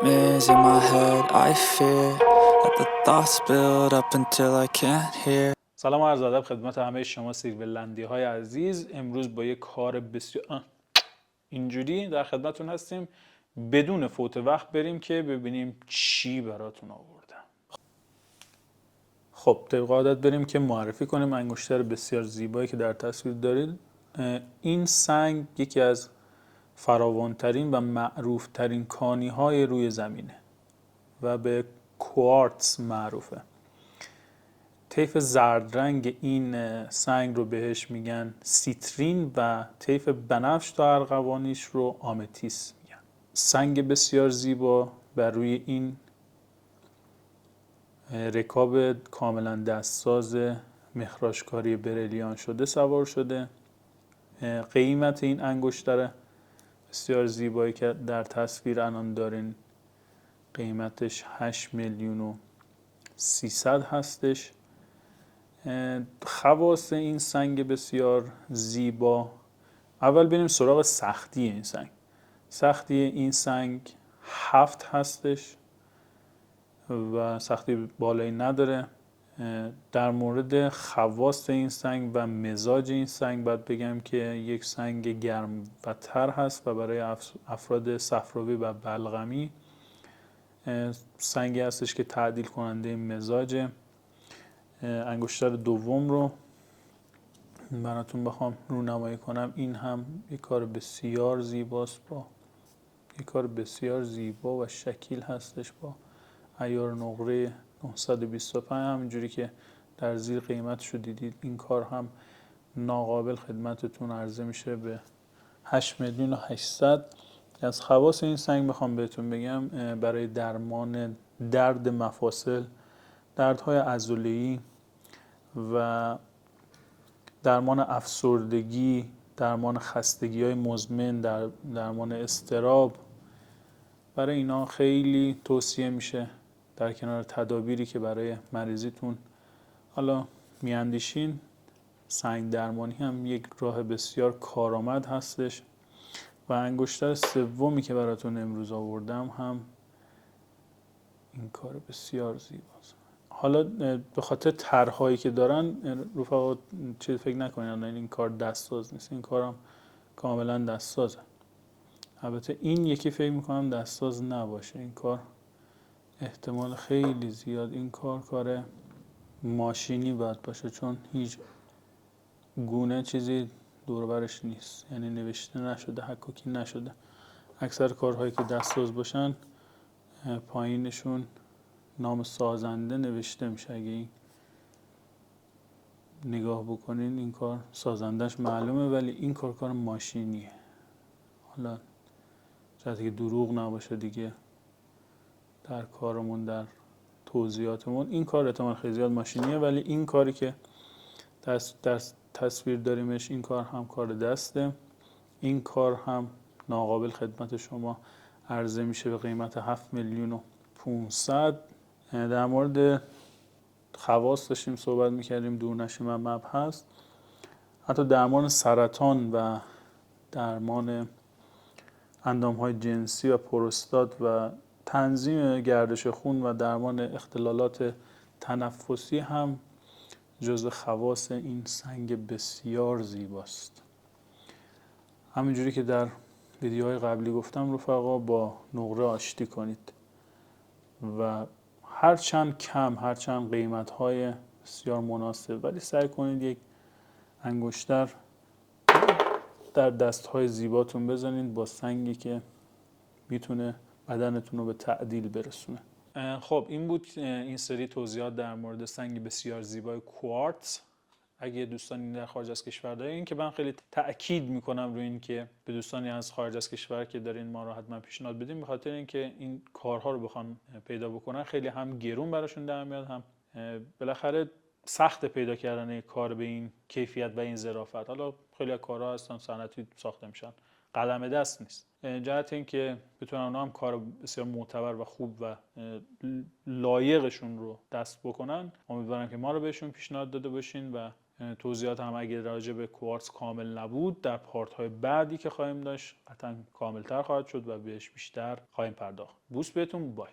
nightmares in my head. I fear that the thoughts build up until I can't hear. سلام و عرض ادب خدمت همه شما سیرولندی های عزیز. امروز با یک کار بسیار اینجوری در خدمتون هستیم، بدون فوت وقت بریم که ببینیم چی براتون آوردم. خب طبق عادت بریم که معرفی کنیم انگشتر بسیار زیبایی که در تصویر دارید. این سنگ یکی از فراوانترین و معروفترین کانی های روی زمینه و به کوارتز معروفه. طیف زرد رنگ این سنگ رو بهش میگن سیترین و طیف بنفش تا ارغوانیش رو آمتیس میگن. سنگ بسیار زیبا بر روی این رکاب کاملا دستساز مخراجکاری برلیان شده سوار شده. قیمت این انگشتر بسیار زیبایی که در تصویر الان دارین قیمتش 8,300,000 هستش. خواص این سنگ بسیار زیبا، اول بریم سراغ سختی این سنگ. سختی این سنگ 7 هستش و سختی بالایی نداره. در مورد خواص این سنگ و مزاج این سنگ باید بگم که یک سنگ گرم و تر هست و برای افراد صفراوی و بلغمی سنگی هستش که تعدیل کننده مزاج. انگشتر دوم رو براتون بخوام رونمایی کنم، این هم یک کار بسیار زیباست، با یک کار بسیار زیبا و شکیل هستش با عیار نقره 925 همینجوری که در زیر قیمتش رو دیدید. این کار هم ناقابل خدمتتون عرضه میشه به 8,800,000. از خواص این سنگ بخوام بهتون بگم، برای درمان درد مفاصل، دردهای عضله‌ای و درمان افسردگی، درمان خستگی‌های مزمن، درمان اضطراب، برای اینا خیلی توصیه میشه. در کنار تدابیری که برای مریضیتون حالا میاندیشین، سنگ درمانی هم یک راه بسیار کارآمد هستش. و انگشتر سومی که براتون امروز آوردم هم این کار بسیار زیباست. حالا به خاطر طرح‌هایی که دارن رفقا چیز فکر نکنین این کار دستساز نیست، این کارم کاملا دستسازه. البته این یکی فکر میکنم دستساز نباشه، این کار احتمال خیلی زیاد این کار ماشینی باید باشه، چون هیچ گونه چیزی دور و برش نیست، یعنی نوشته نشده، حکاکی نشده. اکثر کارهایی که دستساز باشن پایینشون نام سازنده نوشته میشه. اگه این نگاه بکنین این کار سازندش معلومه، ولی این کار ماشینیه. حالا شاید که دروغ نباشه دیگه در کارمون، در توضیحاتمون، این کار احتمال خیلی زیاد ماشینیه، ولی این کاری که در تصویر داریمش این کار هم کار دسته. این کار هم ناقابل خدمت شما عرضه میشه به قیمت 7,500,000. در مورد خواص داشتیم صحبت میکردیم، دورنشین و مبحث. حتی درمان سرطان و درمان اندامهای جنسی و پروستات و تنظیم گردش خون و درمان اختلالات تنفسی هم جزو خواص این سنگ بسیار زیباست. همینجوری که در ویدیوهای قبلی گفتم رفقا، با نقره آشتی کنید و هرچند کم، هرچند قیمت‌های بسیار مناسب، ولی سعی کنید یک انگشتر در دست‌های زیباتون بزنید با سنگی که میتونه بدنتون رو به تعدیل برسونه. خب این بود این سری توضیحات در مورد سنگ بسیار زیبای کوارتز. اگه دوستانی در خارج از کشور دارین، که من خیلی تأکید میکنم روی این که به دوستانی از خارج از کشور که دارین ما رو حتما پیشنهاد بدین، به خاطر اینکه این کارها رو بخوان پیدا بکنن خیلی هم گرون براشون در میاد، هم بالاخره سخت پیدا کردن کار به این کیفیت و این ظرافت. حالا خیلی از کارها هستن صنعتی ساخته میشن، قلم دست نیست. جهت این که بتونن اونا هم کار بسیار معتبر و خوب و لایقشون رو دست بکنن، امیدوارم که ما رو بهشون پیشنهاد داده باشین و توضیحات هم اگه راجع به کوارتز کامل نبود در پارت های بعدی که خواهیم داشت قطعا کاملتر خواهد شد و بهش بیشتر خواهیم پرداخت. بوست بهتون، بای.